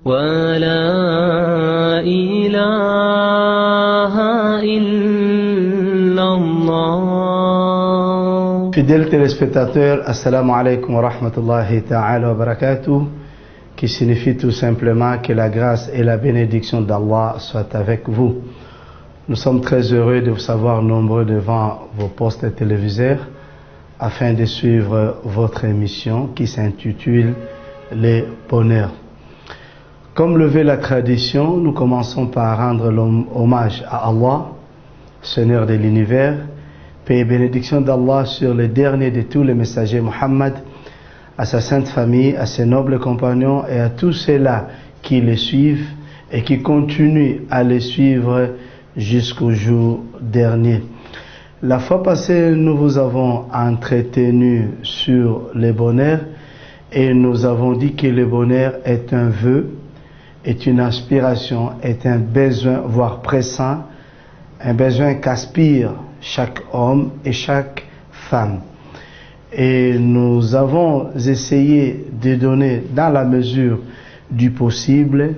ولا إله إلا الله. Fidèles téléspectateurs, assalamu alaikum wa rahmatullahi ta'ala wa barakatuh, qui signifie tout simplement que la grâce et la bénédiction d'Allah soient avec vous. Nous sommes très heureux de vous savoir nombreux devant vos postes téléviseurs afin de suivre votre émission qui s'intitule Les Bonheurs. Comme le veut la tradition, nous commençons par rendre hommage à Allah, Seigneur de l'univers, paix et bénédiction d'Allah sur le dernier de tous les messagers, Muhammad, à sa sainte famille, à ses nobles compagnons et à tous ceux-là qui les suivent et qui continuent à les suivre jusqu'au jour dernier. La fois passée, nous vous avons entretenu sur le bonheur et nous avons dit que le bonheur est un vœu, est une aspiration, est un besoin, voire pressant, un besoin qu'aspire chaque homme et chaque femme. Et nous avons essayé de donner, dans la mesure du possible,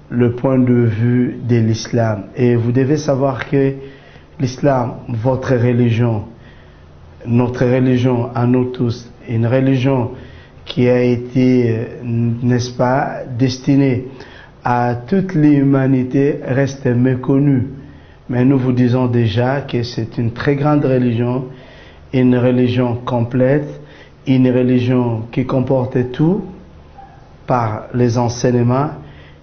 le point de vue de l'islam. Et vous devez savoir que l'islam, votre religion, notre religion à nous tous, une religion qui a été, n'est-ce pas, destinée à toute l'humanité, reste méconnue. Mais nous vous disons déjà que c'est une très grande religion, une religion complète, une religion qui comporte tout par les enseignements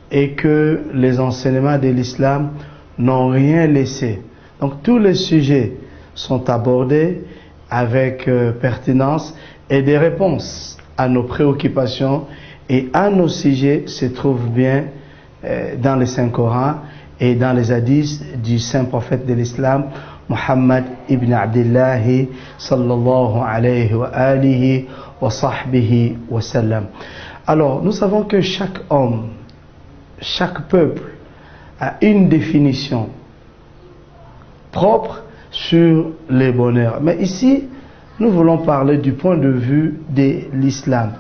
et que les enseignements de l'islam n'ont rien laissé. Donc tous les sujets sont abordés avec pertinence et des réponses à nos préoccupations et à nos sujets se trouvent bien dans le Saint-Coran et dans les hadiths du saint prophète de l'islam, Muhammad ibn Abdillahi sallallahu alayhi wa alihi wa sahbihi wa sallam. Alors, nous savons que chaque homme, chaque peuple a une définition propre sur les bonheurs. Mais ici, nous voulons parler du point de vue de l'islam.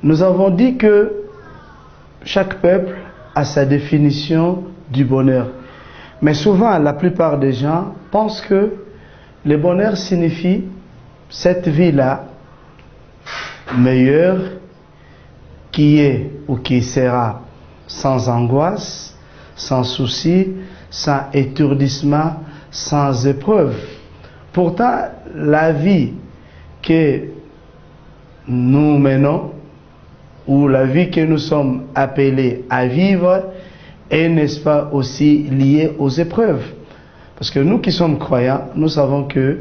Nous avons dit que chaque peuple a sa définition du bonheur. Mais souvent, la plupart des gens pensent que le bonheur signifie cette vie-là meilleure qui est ou qui sera sans angoisse, sans souci, sans étourdissement, sans épreuve. Pourtant, la vie que nous menons ou la vie que nous sommes appelés à vivre est, n'est-ce pas, aussi liée aux épreuves. Parce que nous qui sommes croyants, nous savons que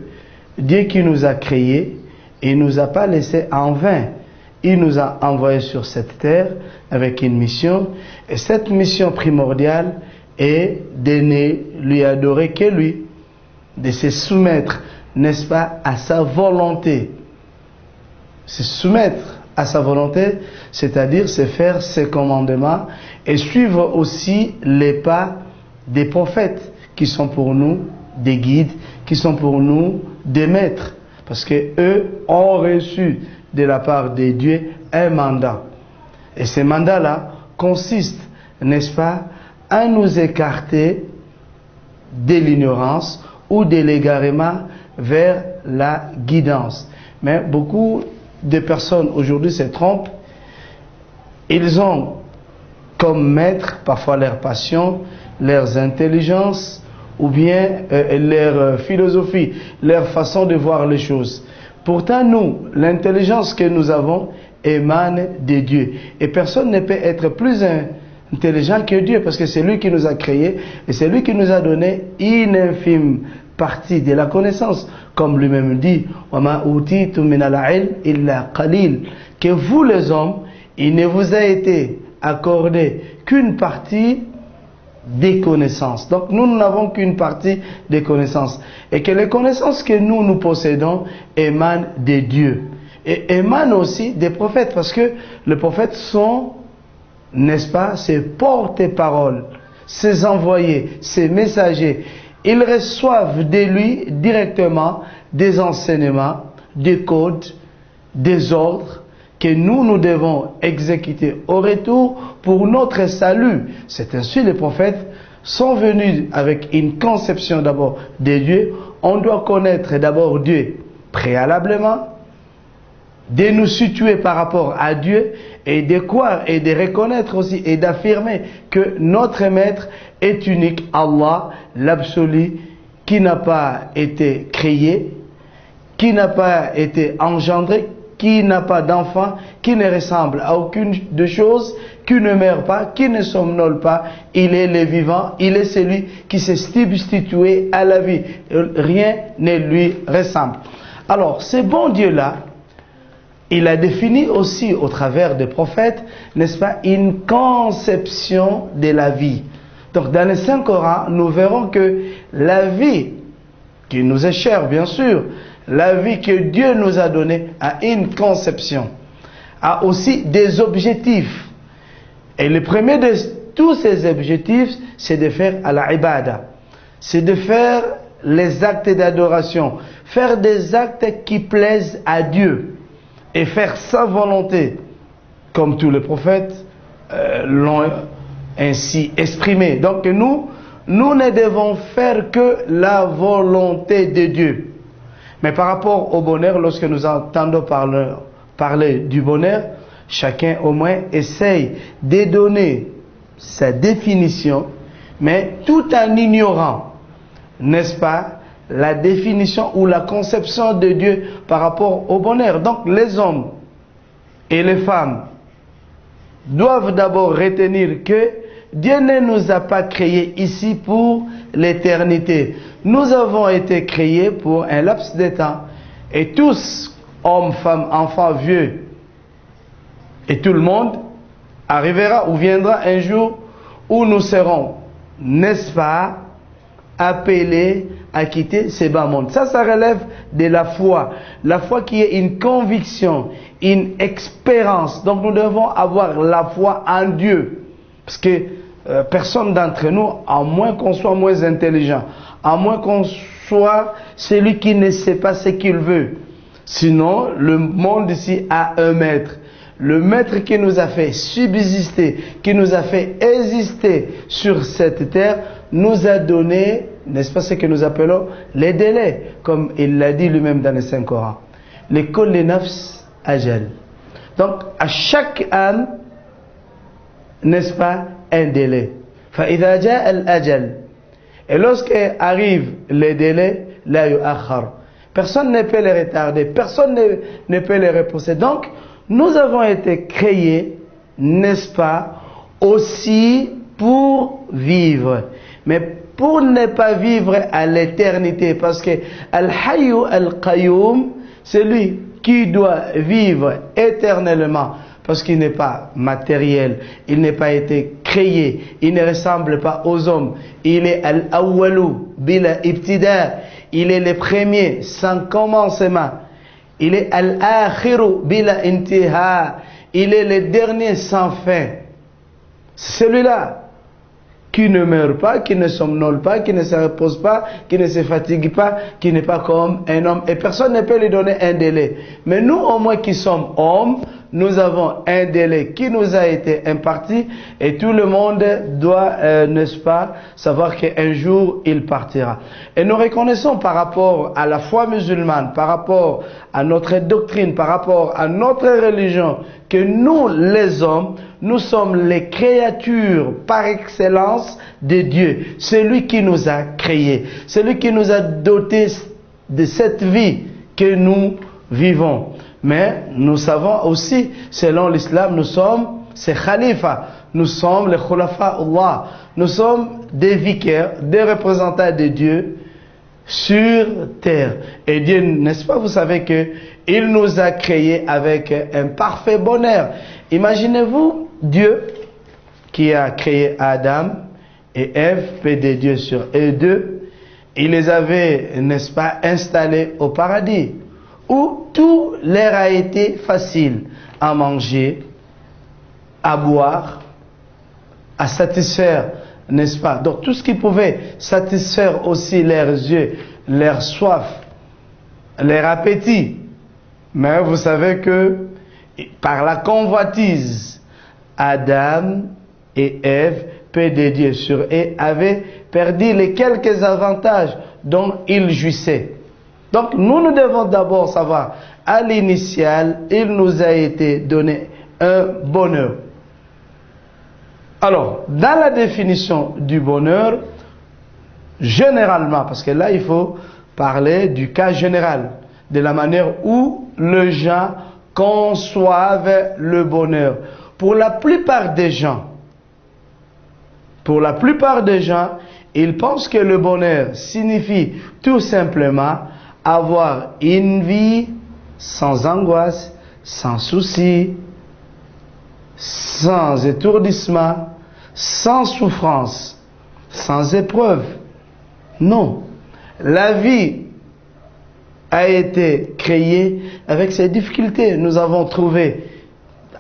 Dieu qui nous a créés, il ne nous a pas laissés en vain. Il nous a envoyés sur cette terre avec une mission. Et cette mission primordiale est de ne lui adorer que lui, de se soumettre, n'est-ce pas, à sa volonté. Se soumettre à sa volonté, c'est-à-dire se faire ses commandements et suivre aussi les pas des prophètes qui sont pour nous des guides, qui sont pour nous des maîtres, parce que eux ont reçu de la part de Dieu un mandat. Et ce mandat-là consiste, n'est-ce pas, à nous écarter de l'ignorance ou de l'égarement vers la guidance. Mais beaucoup de personnes aujourd'hui se trompent. Ils ont comme maître parfois leur passion, leurs intelligences ou bien leur philosophie, leur façon de voir les choses. Pourtant nous, l'intelligence que nous avons émane de Dieu. Et personne ne peut être plus intelligent que Dieu, parce que c'est lui qui nous a créés et c'est lui qui nous a donné une infime partie de la connaissance, comme lui-même dit, وَمَا أُوتِيتُم مِّنَ الْعِلْمِ إِلَّا قَلِيلٌ, que vous les hommes, il ne vous a été accordé qu'une partie des connaissances. Donc nous n'avons qu'une partie des connaissances. Et que les connaissances que nous possédons émanent de Dieu. Et émanent aussi des prophètes. Parce que les prophètes sont, n'est-ce pas, ces porte-paroles, ces envoyés, ces messagers. Ils reçoivent de lui directement des enseignements, des codes, des ordres que nous devons exécuter au retour pour notre salut. C'est ainsi les prophètes sont venus avec une conception d'abord de Dieu. On doit connaître d'abord Dieu préalablement, de nous situer par rapport à Dieu et de croire et de reconnaître aussi et d'affirmer que notre maître est unique, Allah, l'absolu, qui n'a pas été créé, qui n'a pas été engendré, qui n'a pas d'enfant, qui ne ressemble à aucune de choses, qui ne meurt pas, qui ne somnole pas. Il est le vivant, il est celui qui s'est substitué à la vie. Rien ne lui ressemble. Alors, ce bon Dieu-là, il a défini aussi au travers des prophètes, n'est-ce pas, une conception de la vie. Donc dans le Saint-Coran, nous verrons que la vie, qui nous est chère bien sûr, la vie que Dieu nous a donnée a une conception, a aussi des objectifs. Et le premier de tous ces objectifs, c'est de faire à la ibada. C'est de faire les actes d'adoration, faire des actes qui plaisent à Dieu et faire sa volonté, comme tous les prophètes l'ont ainsi exprimé. Donc nous ne devons faire que la volonté de Dieu. Mais par rapport au bonheur, lorsque nous entendons parler du bonheur, chacun au moins essaye de donner sa définition, mais tout en ignorant, n'est-ce pas, la définition ou la conception de Dieu par rapport au bonheur. Donc les hommes et les femmes doivent d'abord retenir que Dieu ne nous a pas créés ici pour l'éternité. Nous avons été créés pour un laps de temps. Et tous, hommes, femmes, enfants, vieux, et tout le monde, arrivera ou viendra un jour où nous serons, n'est-ce pas, appelés à quitter ce bas monde. Ça relève de la foi. La foi qui est une conviction, une expérience. Donc nous devons avoir la foi en Dieu. Parce que personne d'entre nous, à moins qu'on soit moins intelligent, à moins qu'on soit celui qui ne sait pas ce qu'il veut. Sinon, le monde ici a un maître. Le maître qui nous a fait subsister, qui nous a fait exister sur cette terre, nous a donné, n'est-ce pas, ce que nous appelons les délais, comme il l'a dit lui-même dans le Saint-Coran. Les kulli nafs ajal. Donc, à chaque âme, n'est-ce pas, un délai. فإذا جاء الأجل. Et lorsque arrive le délai, la yu'akhar. Personne ne peut les retarder, personne ne peut les repousser. Donc, nous avons été créés, n'est-ce pas, aussi pour vivre. Mais pour ne pas vivre à l'éternité, parce que Al-Hayyu Al-Qayyum, c'est lui qui doit vivre éternellement, parce qu'il n'est pas matériel, il n'est pas été créé, il ne ressemble pas aux hommes. Il est Al-Awwalu bila ibtida, il est le premier sans commencement. Il est Al-Akhiru bila intiha, il est le dernier sans fin. C'est celui-là qui ne meurt pas, qui ne somnole pas, qui ne se repose pas, qui ne se fatigue pas, qui n'est pas comme un homme. Et personne ne peut lui donner un délai. Mais nous, au moins qui sommes hommes, nous avons un délai qui nous a été imparti et tout le monde doit, n'est-ce pas, savoir qu'un jour il partira. Et nous reconnaissons par rapport à la foi musulmane, par rapport à notre doctrine, par rapport à notre religion, que nous, les hommes, nous sommes les créatures par excellence de Dieu. Celui qui nous a créés, celui qui nous a dotés de cette vie que nous vivons. Mais nous savons aussi, selon l'islam, nous sommes ces khalifas, nous sommes les khulafa Allah, nous sommes des vicaires, des représentants de Dieu sur terre. Et Dieu, n'est-ce pas, vous savez que il nous a créés avec un parfait bonheur. Imaginez-vous Dieu qui a créé Adam et Ève, paix de Dieu sur eux deux, il les avait, n'est-ce pas, installés au paradis, où tout leur a été facile à manger, à boire, à satisfaire, n'est-ce pas? Donc tout ce qui pouvait satisfaire aussi leurs yeux, leur soif, leur appétit. Mais vous savez que par la convoitise, Adam et Ève, paix de Dieu sur eux, avaient perdu les quelques avantages dont ils jouissaient. Donc nous devons d'abord savoir, à l'initial, il nous a été donné un bonheur. Alors, dans la définition du bonheur, généralement, parce que là il faut parler du cas général, de la manière où les gens conçoivent le bonheur. Pour la plupart des gens, ils pensent que le bonheur signifie tout simplement avoir une vie sans angoisse, sans souci, sans étourdissement, sans souffrance, sans épreuve. Non. La vie a été créée avec ses difficultés. Nous avons trouvé,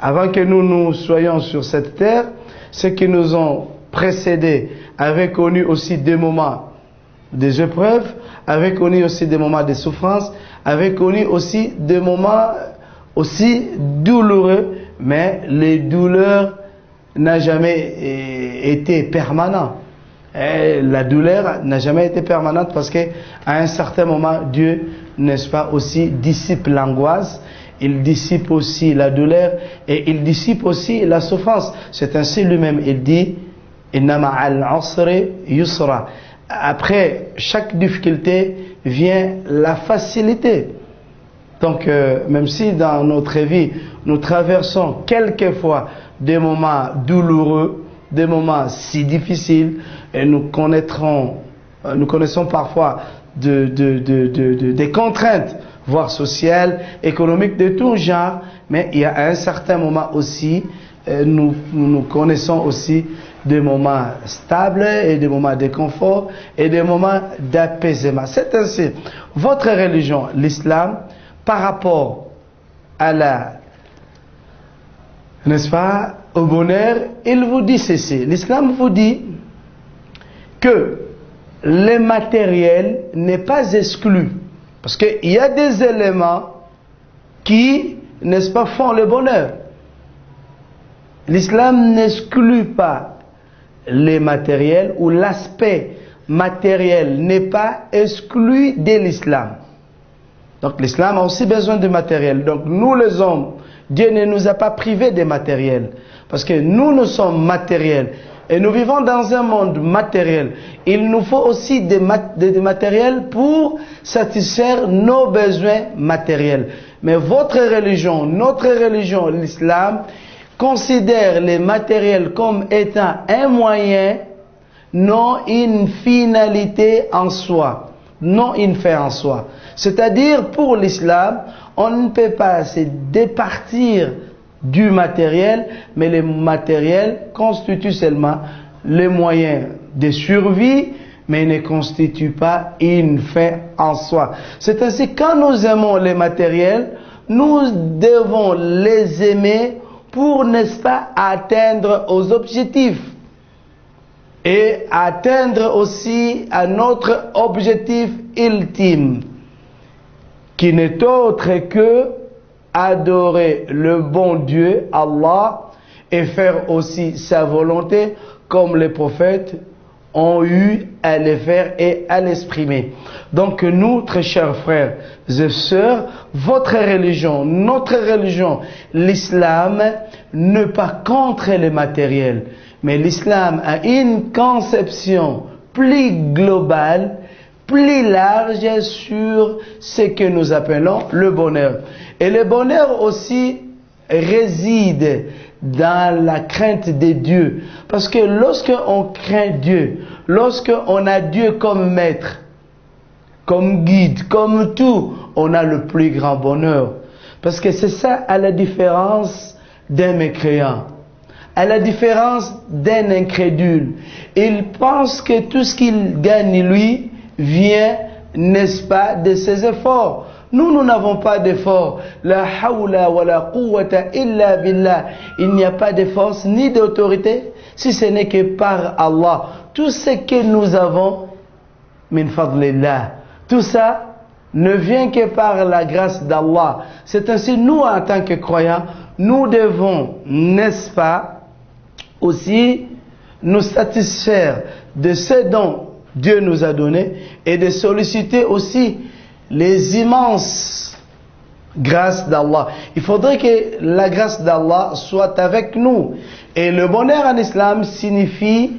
avant que nous soyons sur cette terre, ceux qui nous ont précédés avaient connu aussi des moments des épreuves, avaient connu aussi des moments de souffrance, avaient connu aussi des moments aussi douloureux, mais les douleurs n'ont jamais été permanentes. Et la douleur n'a jamais été permanente parce qu'à un certain moment, Dieu, n'est-ce pas, aussi dissipe l'angoisse, il dissipe aussi la douleur et il dissipe aussi la souffrance. C'est ainsi lui-même, il dit Inna ma'al usri yusra. Après chaque difficulté vient la facilité. Donc même si dans notre vie nous traversons quelquefois des moments douloureux, des moments si difficiles, et nous connaissons parfois des contraintes, voire sociales, économiques, de tout genre, mais il y a un certain moment aussi, nous connaissons aussi des moments stables et des moments de confort et des moments d'apaisement. C'est ainsi. Votre religion, l'islam, par rapport à n'est-ce pas, au bonheur, il vous dit ceci. L'islam vous dit que le matériel n'est pas exclu. Parce qu'il y a des éléments qui, n'est-ce pas, font le bonheur. L'islam n'exclut pas les matériels, ou l'aspect matériel n'est pas exclu de l'islam. Donc l'islam a aussi besoin de matériel. Donc nous les hommes, Dieu ne nous a pas privés de matériel. Parce que nous sommes matériels. Et nous vivons dans un monde matériel. Il nous faut aussi des matériels pour satisfaire nos besoins matériels. Mais votre religion, notre religion, l'islam, considère les matériels comme étant un moyen, non une finalité en soi. Non une fin en soi. C'est-à-dire, pour l'islam, on ne peut pas se départir du matériel, mais le matériel constitue seulement les moyens de survie, mais ne constitue pas une fin en soi. C'est ainsi, quand nous aimons les matériels, nous devons les aimer pour, n'est-ce pas, atteindre aux objectifs et atteindre aussi à notre objectif ultime, qui n'est autre que adorer le bon Dieu, Allah, et faire aussi sa volonté, comme les prophètes ont eu à le faire et à l'exprimer. Donc nous, très chers frères et sœurs, votre religion, notre religion, l'islam, n'est pas contre le matériel, mais l'islam a une conception plus globale, plus large sur ce que nous appelons le bonheur. Et le bonheur aussi réside dans la crainte de Dieu. Parce que lorsqu'on craint Dieu, lorsqu'on a Dieu comme maître, comme guide, comme tout, on a le plus grand bonheur. Parce que c'est ça, à la différence d'un mécréant, à la différence d'un incrédule. Il pense que tout ce qu'il gagne, lui, vient, n'est-ce pas, de ses efforts. Nous n'avons pas d'efforts. La hawla wa la quwwata illa billah. Il n'y a pas de force ni d'autorité, si ce n'est que par Allah. Tout ce que nous avons, min fadlillah, tout ça ne vient que par la grâce d'Allah. C'est ainsi, nous, en tant que croyants, nous devons, n'est-ce pas, aussi nous satisfaire de ce dont Dieu nous a donné et de solliciter aussi les immenses grâces d'Allah. Il faudrait que la grâce d'Allah soit avec nous. Et le bonheur en islam signifie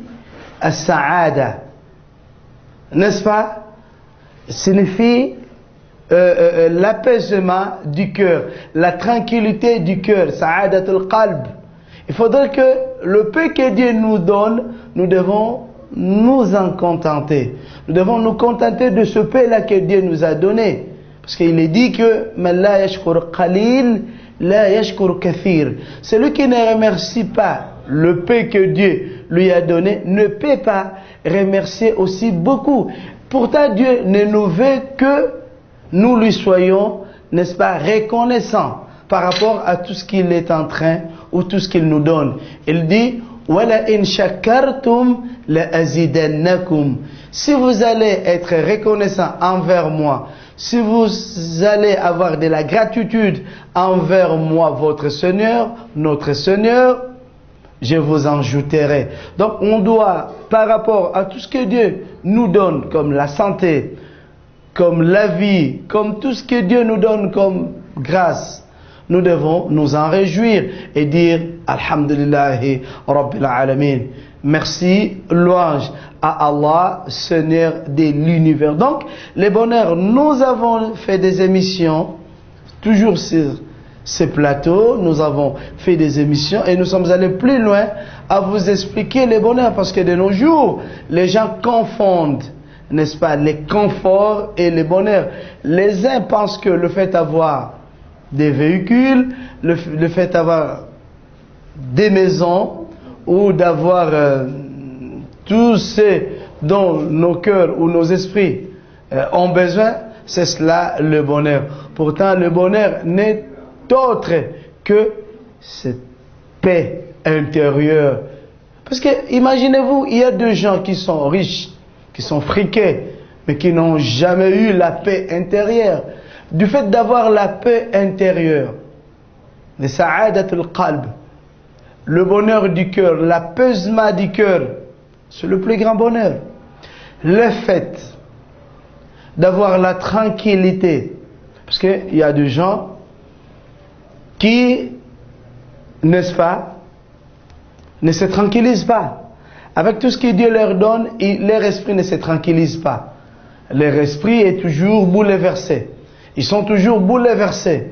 as-sa'ada, n'est-ce pas? Signifie l'apaisement du cœur, la tranquillité du cœur, sa'adatul qalb. Il faudrait que le peu que Dieu nous donne, nous devons nous en contenter. Nous devons nous contenter de ce peu-là que Dieu nous a donné. Parce qu'il est dit que man la yashkur qalil, la yashkur kathir. Celui qui ne remercie pas le peu que Dieu lui a donné ne peut pas remercier aussi beaucoup. Pourtant, Dieu ne nous veut que nous lui soyons, n'est-ce pas, reconnaissants par rapport à tout ce qu'il est en train ou tout ce qu'il nous donne. Il dit wala in shakartum la azidannakum. Si vous allez être reconnaissant envers moi, si vous allez avoir de la gratitude envers moi, votre Seigneur, notre Seigneur, je vous en ajouterai. Donc on doit, par rapport à tout ce que Dieu nous donne, comme la santé, comme la vie, comme tout ce que Dieu nous donne comme grâce, nous devons nous en réjouir et dire Alhamdulillahi Rabbil Alamin. Merci, louange à Allah, Seigneur de l'univers. Donc, les bonheurs, nous avons fait des émissions, toujours sur ces plateaux, nous avons fait des émissions et nous sommes allés plus loin à vous expliquer les bonheurs, parce que de nos jours, les gens confondent, n'est-ce pas, les conforts et les bonheurs. Les uns pensent que le fait d'avoir des véhicules, le fait d'avoir des maisons ou d'avoir tout ce dont nos cœurs ou nos esprits ont besoin, c'est cela le bonheur. Pourtant, le bonheur n'est autre que cette paix intérieure. Parce que, imaginez-vous, il y a des gens qui sont riches, qui sont friqués, mais qui n'ont jamais eu la paix intérieure. Du fait d'avoir la paix intérieure, le sa'adatul qalb, le bonheur du cœur, l'apaisement du cœur, c'est le plus grand bonheur. Le fait d'avoir la tranquillité, parce qu'il y a des gens qui, n'est-ce pas, ne se tranquillisent pas. Avec tout ce que Dieu leur donne, leur esprit ne se tranquillise pas. Leur esprit est toujours bouleversé. Ils sont toujours bouleversés.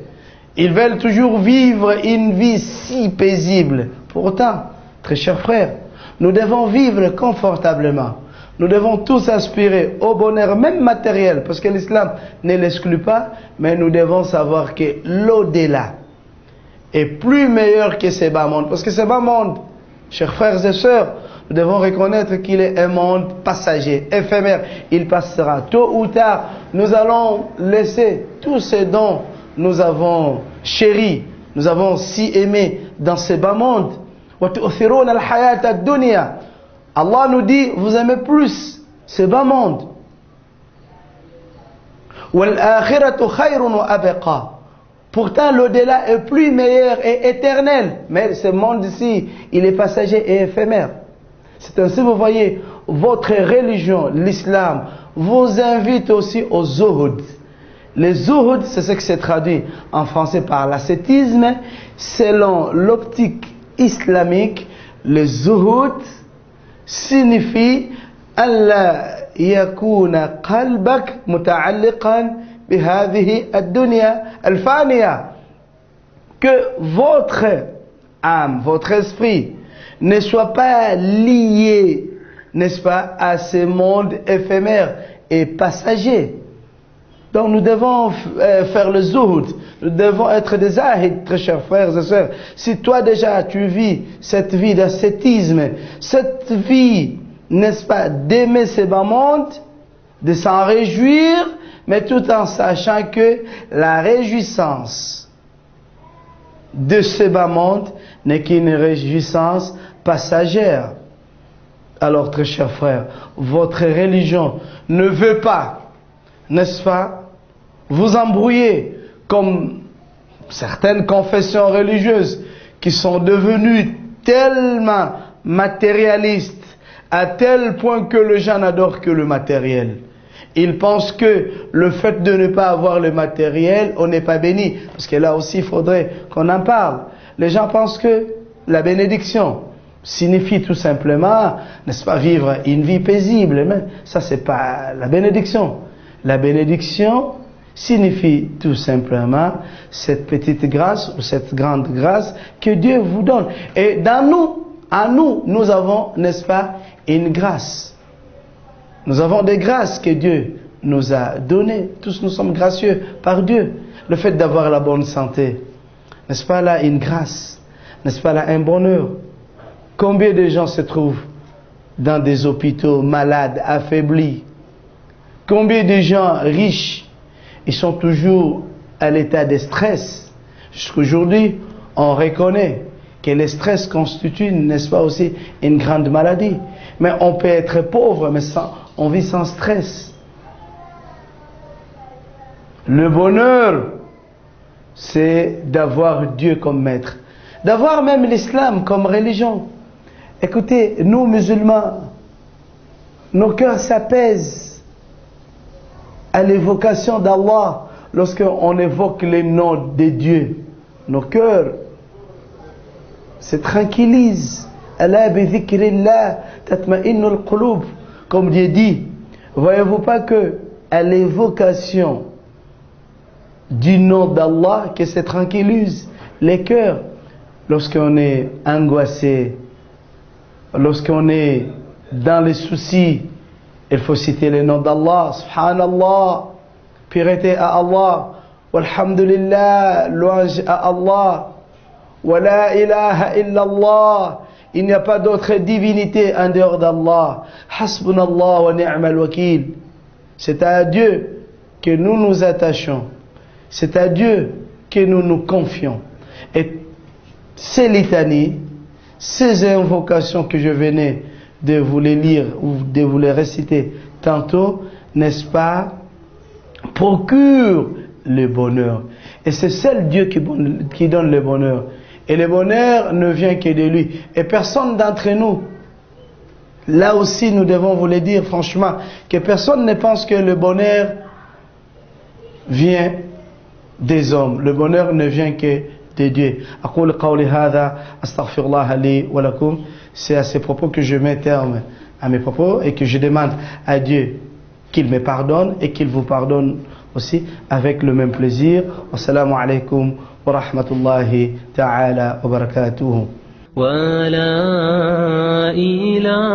Ils veulent toujours vivre une vie si paisible. Pourtant, très chers frères, nous devons vivre confortablement. Nous devons tous aspirer au bonheur, même matériel, parce que l'islam ne l'exclut pas, mais nous devons savoir que l'au-delà est plus meilleur que ce bas monde. Parce que ce bas monde, chers frères et sœurs, nous devons reconnaître qu'il est un monde passager, éphémère. Il passera. Tôt ou tard, nous allons laisser tout ce dont nous avons chéri, nous avons si aimé dans ce bas monde. Allah nous dit, vous aimez plus ce bas monde. Pourtant, l'au-delà est plus meilleur et éternel. Mais ce monde-ci, il est passager et éphémère. C'est ainsi, vous voyez, votre religion, l'islam, vous invite aussi au zuhud. Le zuhud, c'est ce qui se traduit en français par l'ascétisme. Selon l'optique islamique, le zuhud signifie Allah yakuna qalbak muta'alliqan bihadhihi ad-dunya al-faniya, que votre âme, votre esprit ne soit pas lié, n'est-ce pas, à ce monde éphémère et passager. Donc nous devons faire le zuhud, nous devons être des zahid, très chers frères et sœurs. Si toi déjà tu vis cette vie d'ascétisme, cette vie, n'est-ce pas, d'aimer ce bas monde, de s'en réjouir, mais tout en sachant que la réjouissance de ce bas monde n'est qu'une réjouissance passagère. Alors, très chers frères, votre religion ne veut pas, n'est-ce pas, vous embrouiller comme certaines confessions religieuses qui sont devenues tellement matérialistes, à tel point que les gens n'adorent que le matériel. Ils pensent que le fait de ne pas avoir le matériel, on n'est pas béni. Parce que là aussi, il faudrait qu'on en parle. Les gens pensent que la bénédiction signifie tout simplement, n'est-ce pas, vivre une vie paisible. Mais ça, c'est pas la bénédiction. La bénédiction signifie tout simplement cette petite grâce ou cette grande grâce que Dieu vous donne. Et dans nous, en nous, nous avons, n'est-ce pas, une grâce. Nous avons des grâces que Dieu nous a données. Tous nous sommes gracieux par Dieu. Le fait d'avoir la bonne santé, n'est-ce pas là une grâce? N'est-ce pas là un bonheur? Combien de gens se trouvent dans des hôpitaux malades, affaiblis? Combien de gens riches, ils sont toujours à l'état de stress? Jusqu'aujourd'hui, on reconnaît que le stress constitue, n'est-ce pas aussi, une grande maladie. Mais on peut être pauvre, mais on vit sans stress. Le bonheur, c'est d'avoir Dieu comme maître. D'avoir même l'islam comme religion. Écoutez, nous musulmans, nos cœurs s'apaisent à l'évocation d'Allah lorsqu'on évoque les noms de Dieu. Nos cœurs se tranquillisent. Ala bi dhikrillah tatma'innul qulub. Comme Dieu dit, voyez-vous pas que à l'évocation du nom d'Allah que se tranquillise les cœurs lorsqu'on est angoissé, lorsqu'on est dans les soucis, il faut citer le nom d'Allah, subhanallah, pureté à Allah, walhamdulillah, louange à Allah, wa la ilaha illallah, il n'y a pas d'autre divinité en dehors d'Allah, hasbunallah wa ni'mal wakil. C'est à Dieu que nous nous attachons, c'est à Dieu que nous nous confions. Et ces litanies, ces invocations que je venais de vous les lire ou de vous les réciter tantôt, n'est-ce pas, procurent le bonheur. Et c'est seul Dieu qui donne le bonheur. Et le bonheur ne vient que de lui. Et personne d'entre nous, là aussi nous devons vous le dire franchement, que personne ne pense que le bonheur vient des hommes. Le bonheur ne vient que de Dieu. أقول قولي هذا أستغفر الله لي ولكم. C'est à ces propos que je mets terme à mes propos et que je demande à Dieu qu'il me pardonne et qu'il vous pardonne aussi avec le même plaisir. Wassalamu alaikum wa rahmatullahi ta'ala wa barakatuhu. ولا إله